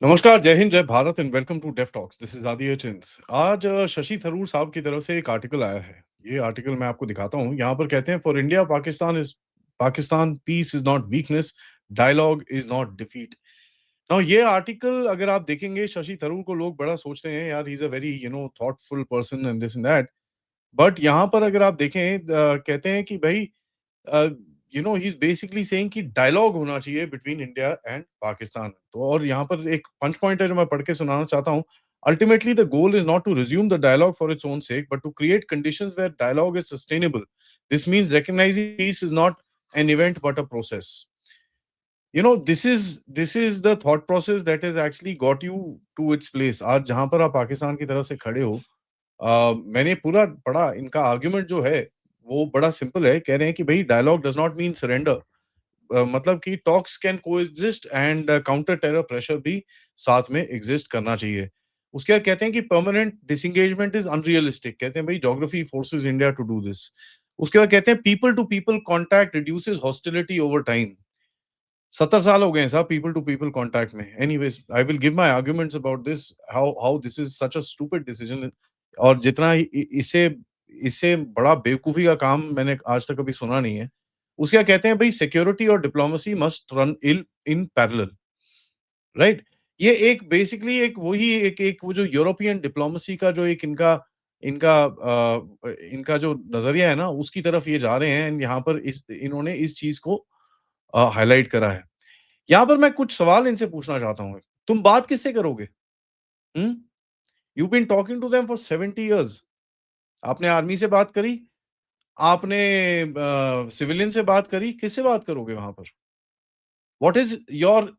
नमस्कार, जय हिंद, जय Bharat and welcome to deaf talks. This is Aditya चिंस। आज शशि थरूर साहब की तरफ से एक आर्टिकल आया है। ये आर्टिकल मैं आपको दिखाता हूँ। यहाँ पर कहते हैं for India Pakistan peace is not weakness, dialogue is not defeat. Now ये आर्टिकल अगर आप देखेंगे शशि थरूर को लोग बड़ा सोचते हैं यार he is a very thoughtful person and this and that. But यहाँ पर अगर आप देखें कहते हैं कि भाई ही इज बेसिकली सेइंग कि डायलॉग होना चाहिए बिटवीन इंडिया एंड पाकिस्तान। तो और यहाँ पर एक पंच पॉइंट है जो मैं पढ़ के सुनाना चाहता हूँ। Ultimately the goal is not to resume the dialogue for its own sake but to create conditions where dialogue is sustainable. This means recognising peace is not an event but a process. This is the thought process that has actually got you to its place. आज जहां पर आप पाकिस्तान की तरफ से खड़े हो, मैंने पूरा पढ़ा इनका आर्ग्यूमेंट जो है वो बड़ा सिंपल है। कह रहे हैं कि भाई dialogue does not mean surrender. मतलब कि talks can coexist and counter terror pressure भी साथ में एग्जिस्ट करना चाहिए। उसके बाद कहते हैं कि परमानेंट डिसंगेजमेंट इज अनरियलिस्टिक। कहते हैं भाई geography forces India to do this. उसके बाद कहते हैं people to people contact reduces hostility over time. 70 साल हो गए हैं साहब पीपल टू पीपल कांटेक्ट में। Anyways I will give my arguments about this, how this is such a stupid decision. और जितना इसे इससे बड़ा बेवकूफी का काम मैंने आज तक कभी सुना नहीं है। उसके क्या कहते हैं भाई सिक्योरिटी और diplomacy must run ill in parallel, right. ये एक बेसिकली एक वही एक एक वो जो यूरोपियन डिप्लोमेसी का जो एक इनका इनका इनका जो नजरिया है ना उसकी तरफ ये जा रहे हैं। एंड यहाँ पर इस इन्होंने इस चीज को हाईलाइट करा है। यहाँ पर मैं कुछ सवाल इनसे पूछना चाहता हूँ। तुम बात किससे करोगे? हुँ? You been talking to them for 70 years. आपने आर्मी से बात करी, आपने सिविलियन से बात करी, किससे बात करोगे वहाँ पर? What is your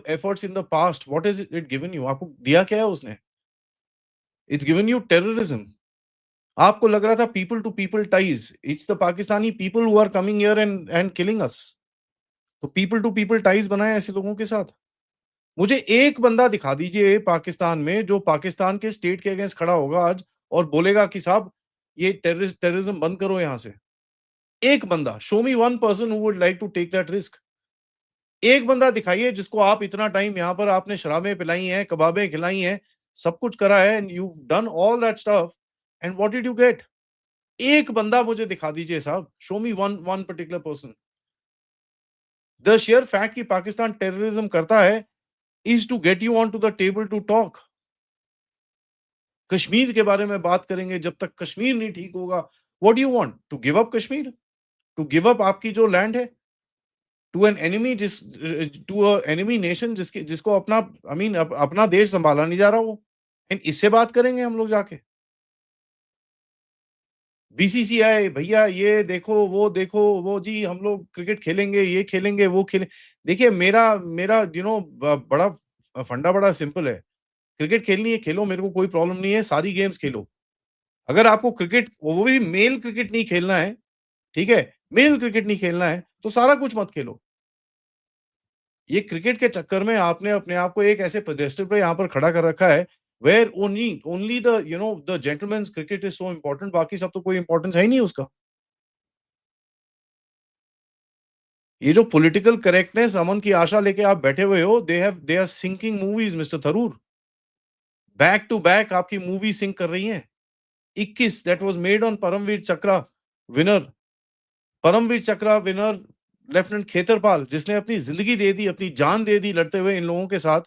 efforts in the past? What is it given you? आपको दिया क्या है उसने? It's given you terrorism. आपको लग रहा था people to people ties. It's the Pakistani people who are coming here and killing us. तो पीपल टू पीपल टाइज़ बनाए ऐसे लोगों के साथ। मुझे एक बंदा दिखा दीजिए पाकिस्तान में जो पाकिस्तान के स्टेट के अगेंस्ट खड़ा होगा आज और बोलेगा कि साहब ये टेररिज्म बंद करो यहां से। एक बंदा, show me one person who would like to take that risk. एक बंदा दिखाइए जिसको आप इतना टाइम यहां पर आपने शराबें पिलाई हैं, कबाबें खिलाई हैं, सब कुछ करा है and you done all that stuff and what did you get? एक बंदा मुझे दिखा दीजिए साहब, show me one one particular person. The sheer fact कि पाकिस्तान टेररिज्म करता है is to get you on to the table to talk. Kashmir के बारे में बात करेंगे, जब तक कश्मीर नहीं ठीक होगा। What do you want? To give up Kashmir? To give up आपकी जो लैंड है to an enemy, to a enemy nation जिसको अपना अपना देश संभाला नहीं जा रहा वो। एंड इससे बात करेंगे हम लोग जाके? बीसीसीआई भैया ये देखो, वो जी हम लोग क्रिकेट खेलेंगे, ये खेलेंगे, वो खेलें। देखिए मेरा मेरा बड़ा फंडा बड़ा सिंपल है। क्रिकेट खेलनी है खेलो, मेरे को कोई प्रॉब्लम नहीं है, सारी गेम्स खेलो। अगर आपको क्रिकेट, वो भी मेल क्रिकेट नहीं खेलना है, ठीक है? मेल क्रिकेट नहीं खेलना है, तो सारा कुछ मत खेलो। ये क्रिकेट के चक्कर में आपने अपने आप को एक ऐसे पेडेस्टल पे यहाँ पर खड़ा कर रखा है, where only only the gentleman's cricket is so important, बाकी सब तो कोई इम्पोर्टेंस है ही नहीं उसका। ये जो पॉलिटिकल करेक्टनेस, अमन की आशा लेके आप बैठे हुए हो, they are sinking movies mister Tharoor. Back to back आपकी मूवी सिंक कर रही हैं। 21 that was made on Paramvir Chakra winner. Paramvir Chakra winner lieutenant Khetarpal, जिसने अपनी जिंदगी दे दी, अपनी जान दे दी लड़ते हुए इन लोगों के साथ।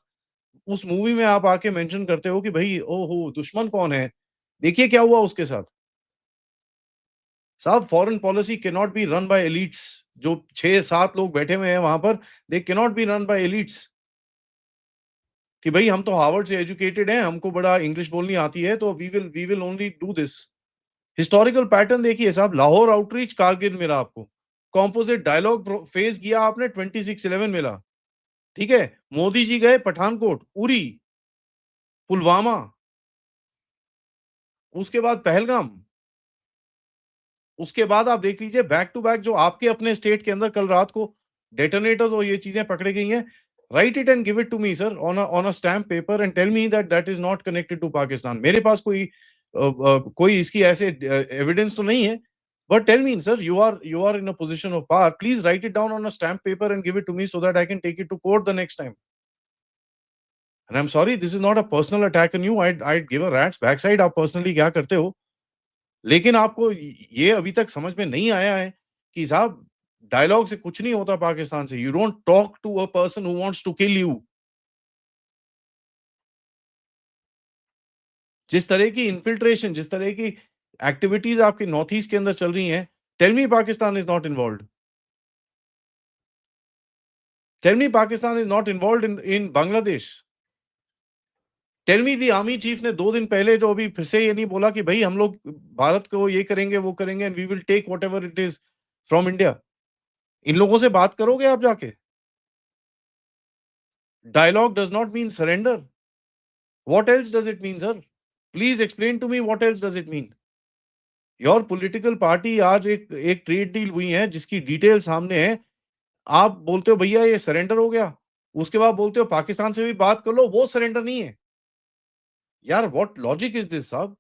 उस मूवी में आप आके मेंशन करते हो कि भाई ओहो दुश्मन कौन है? देखिए क्या हुआ उसके साथ। साहब foreign policy can not be run by elites. जो 6-7 लोग बैठे हुए हैं वहां पर, they can not be run by elites. कि भाई हम तो हार्वर्ड से एजुकेटेड हैं, हमको बड़ा इंग्लिश बोलनी आती है, तो we will only do this. Historical pattern देखिए साहब, लाहौर आउटरीच कारगिल मिला आपको, कॉम्पोजिट डायलॉग फेस किया आपने 26/11 मिला, ठीक है? मोदी जी गए पठानकोट, उरी, पुलवामा, उसके बाद पहलगाम, उसके बाद आप देख लीजिए बैक टू बैक जो आपके अपने स्टेट के अंदर कल रात को डेटोनेटर्स और ये चीजें पकड़ी गई हैं। Write it and give it to me sir on a stamp paper and tell me that that is not connected to Pakistan. मेरे पास कोई इसकी ऐसे एविडेंस तो नहीं है, but tell me sir, you are in a position of power, please write it down on a stamp paper and give it to me so that I can take it to court the next time. And I am sorry, this is not a personal attack on you, I'd give a rat's backside आप personally क्या करते हो, लेकिन आपको ये अभी तक समझ में नहीं आया है कि साहब डायलॉग से कुछ नहीं होता पाकिस्तान से। You don't talk to a person who wants to kill you. जिस तरह की इन्फिल्ट्रेशन, जिस तरह की एक्टिविटीज आपके नॉर्थ ईस्ट के अंदर चल रही हैं, tell me Pakistan is not involved. Tell me Pakistan is not involved in Bangladesh. Tell me the army chief ने 2 दिन पहले जो अभी फिर से ये नहीं बोला कि भाई हम लोग भारत को ये करेंगे वो करेंगे and we will take whatever it is from India. इन लोगों से बात करोगे आप जाके? Dialogue does not mean surrender. What else does it mean sir? Please explain to me what else does it mean. Your political party आज एक trade deal हुई है जिसकी डिटेल सामने है। आप बोलते हो भैया ये सरेंडर हो गया, उसके बाद बोलते हो पाकिस्तान से भी बात कर लो, वो सरेंडर नहीं है। यार व्हाट लॉजिक इज दिस साहब?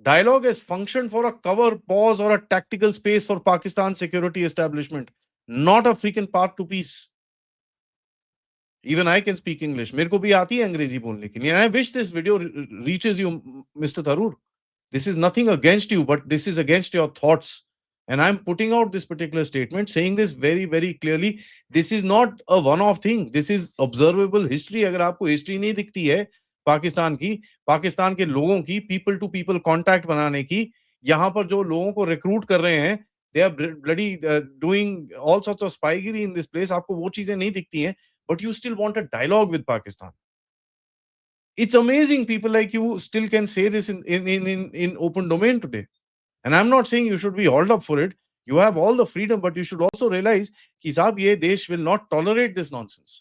Dialogue has functioned for a cover, pause, or a tactical space for Pakistan's security establishment, not a freaking path to peace. Even I can speak English. मेरे को भी आती है अंग्रेजी बोलने की। And I wish this video reaches you, Mr. Tharoor. This is nothing against you, but this is against your thoughts. And I'm putting out this particular statement, saying this very, very clearly. This is not a one-off thing. This is observable history. अगर आपको history नहीं दिखती है पाकिस्तान की, पाकिस्तान के लोगों की, people to people contact बनाने की, यहाँ पर जो लोगों को recruit कर रहे हैं, they are bloody doing all sorts of spygery in this place. आपको वो चीजें नहीं दिखती हैं, but you still want a dialogue with Pakistan. It's amazing people like you still can say this in open domain today. And I'm not saying you should be hauled up for it. You have all the freedom, but you should also realize कि साहब ये देश will not tolerate this nonsense.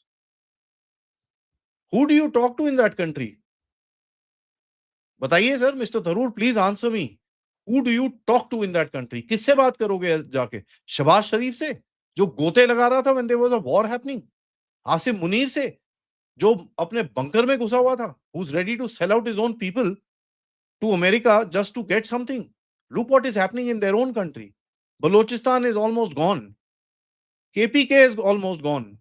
Who do you talk to in that country? बताइए sir, mister Tharoor, please answer me. Who do you talk to in that country? किससे बात करोगे जाके? शहबाज शरीफ से, जो गोते लगा रहा था when there was a war happening? Asim Munir से, जो अपने बंकर में घुसा हुआ था, who's ready to sell out his own people to America just to get something? Look what is happening in their own country. Balochistan is almost gone. KPK is almost gone.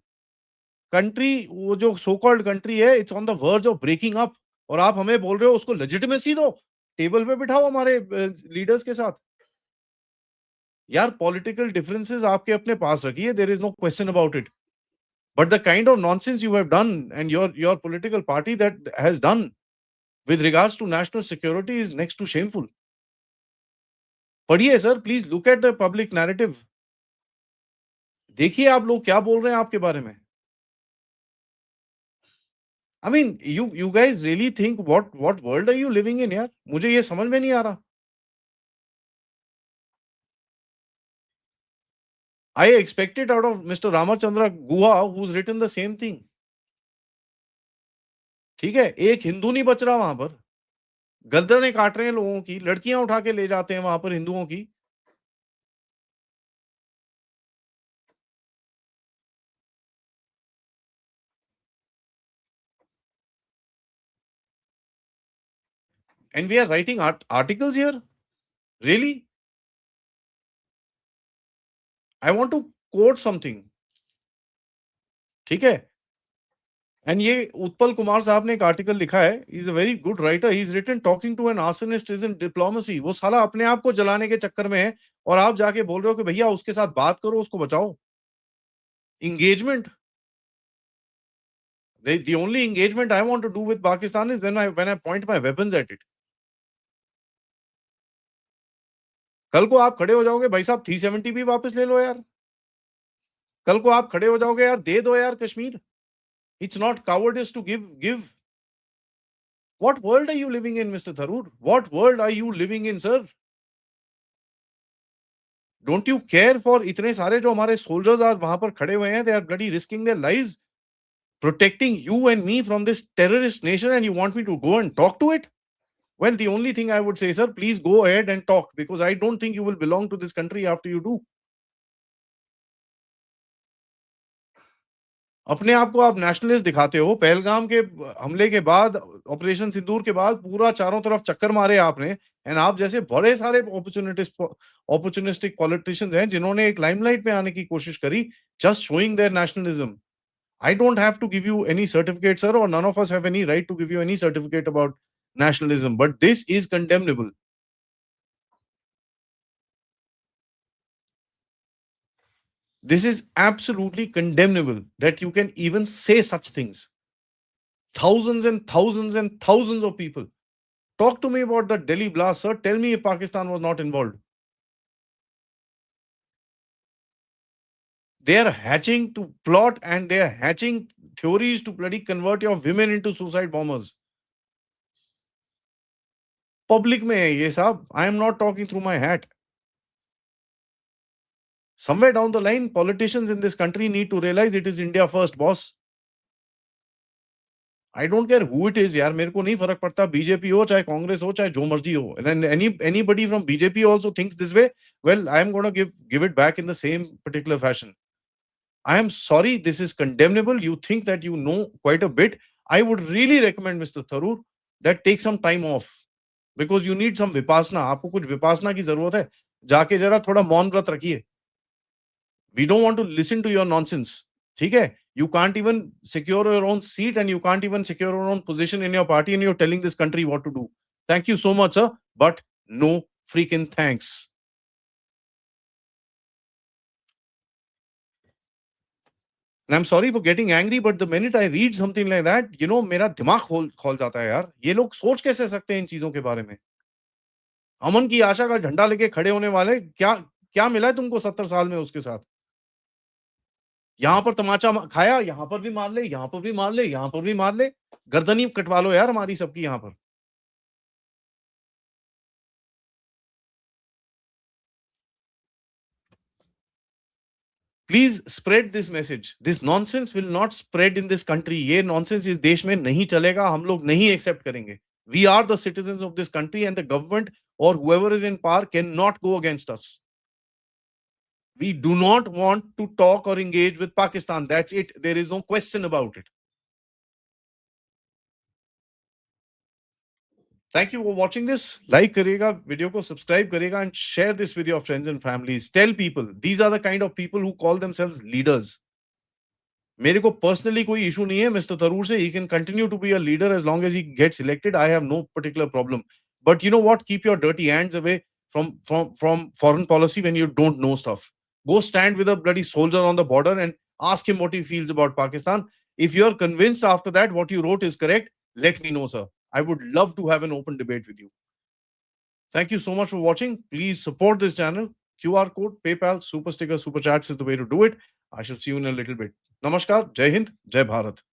Country, वो जो so called country है, it's on the verge of breaking up, और आप हमें बोल रहे हो उसको लेजिटिमेसी दो, टेबल पे बिठाओ हमारे लीडर्स के साथ। यार पॉलिटिकल डिफरेंसेस आपके अपने पास रखिए, there is no question about it, but the kind of nonsense you have done and your political party that has done with regards to national security is next to shameful. पढ़िए sir, please look at the public narrative. देखिए आप लोग क्या बोल रहे हैं आपके बारे में। I mean, you guys really think what world are you living in यार? मुझे ये समझ में नहीं आ रहा। I expect it out of Mr. Ramachandra Guha, who's written the same thing. ठीक है, एक हिंदू नहीं बच रहा वहां पर, गर्दनें काट रहे हैं लोगों की, लड़कियां उठा के ले जाते हैं वहां पर हिंदुओं की। And we are writing articles here? Really? I want to quote something. ठीक है, एंड ये उत्पल कुमार साहब ने एक आर्टिकल लिखा है, is a very good writer, he is written talking to an arsonist is in diplomacy. वो साला अपने आप को जलाने के चक्कर में है, और आप जाके बोल रहे हो कि भैया उसके साथ बात करो, उसको बचाओ। engagement, the only engagement I want to do with Pakistan is when I point my weapons at it. कल को आप खड़े हो जाओगे, भाई साहब 370 भी वापस ले लो यार। कल को आप खड़े हो जाओगे, यार दे दो यार Kashmir. It's not cowardice to give. What world are you living in, Mr. Tharoor? What world are you living in, sir? Don't you care for इतने सारे जो हमारे soldiers आज वहां पर खड़े हुए हैं, they are bloody risking their lives protecting you and me from this terrorist nation, and you want me to go and talk to it? Well, the only thing I would say, sir, please go ahead and talk, because I don't think you will belong to this country after you do. अपने आप को आप nationalist दिखाते हो। पहलगाम के हमले के बाद, ऑपरेशन सिंदूर के बाद पूरा चारों तरफ चक्कर मारे आपने, एंड आप जैसे बड़े सारे अपॉर्चुनिस्टिक पॉलिटिशियंस हैं जिन्होंने एक लाइमलाइट में आने की कोशिश करी, just showing there nationalism. I don't have to give you any certificate, sir, or none of us have any right to give you any certificate about nationalism, but this is condemnable. This is absolutely condemnable that you can even say such things. Thousands and thousands and thousands of people. Talk to me about the Delhi blast, sir. Tell me if Pakistan was not involved. They are hatching to plot and they are hatching theories to bloody convert your women into suicide bombers. Public में है ये साहब. I am not talking through my hat. Somewhere down the line, politicians in this country need to realize it is India first, boss. I don't care who it is, यार मेरे को नहीं फर्क पड़ता बीजेपी हो चाहे कांग्रेस हो चाहे जो मर्जी हो. And anybody from BJP also thinks this way, well, I am going to give it back in the same particular fashion. I am sorry, this is condemnable. You think that you know quite a bit. I would really recommend, Mr. Tharoor, that take some time off because you need some vipassana. आपको कुछ vipassana की जरूरत है. जाके जरा थोड़ा मौन व्रत रखिए. We don't want to listen to your nonsense. ठीक है? You can't even secure your own seat and you can't even secure your own position in your party and you're telling this country what to do. Thank you so much, sir, but no freaking thanks. And I'm sorry for getting angry, but the minute I read something like that, you know, मेरा दिमाग खोल जाता है यार. ये लोग सोच कैसे सकते हैं इन चीजों के बारे में? अमन की आशा का झंडा लेके खड़े होने वाले क्या क्या मिला है तुमको 70 साल में उसके साथ? यहाँ पर तमाचा खाया, यहाँ पर भी मार ले, यहाँ पर भी मार ले, यहाँ पर भी मार ले. गर्दन ही कटवा लो यार हमारी सबकी यहाँ पर. Please spread this message. This nonsense will not spread in this country. ये नॉनसेंस इस देश में नहीं चलेगा. हम लोग नहीं एक्सेप्ट करेंगे. We are the citizens of this country and the government or whoever is in power cannot go against us. We do not want to talk or engage with Pakistan. That's it. There is no question about it. Thank you for watching this. Like करिएगा video को, subscribe करिएगा and share this with your friends and families. Tell people these are the kind of people who call themselves leaders. मेरे को personally कोई issue नहीं है mister Tharoor से. He can continue to be a leader as long as he gets elected. I have no particular problem. But you know what? Keep your dirty hands away from foreign policy when you don't know stuff. Go stand with a bloody soldier on the border and ask him what he feels about Pakistan. If you're convinced after that what you wrote is correct, let me know, sir. I would love to have an open debate with you. Thank you so much for watching. Please support this channel. QR code, PayPal, Super Sticker, Super Chats is the way to do it. I shall see you in a little bit. Namaskar. Jai Hind. Jai Bharat.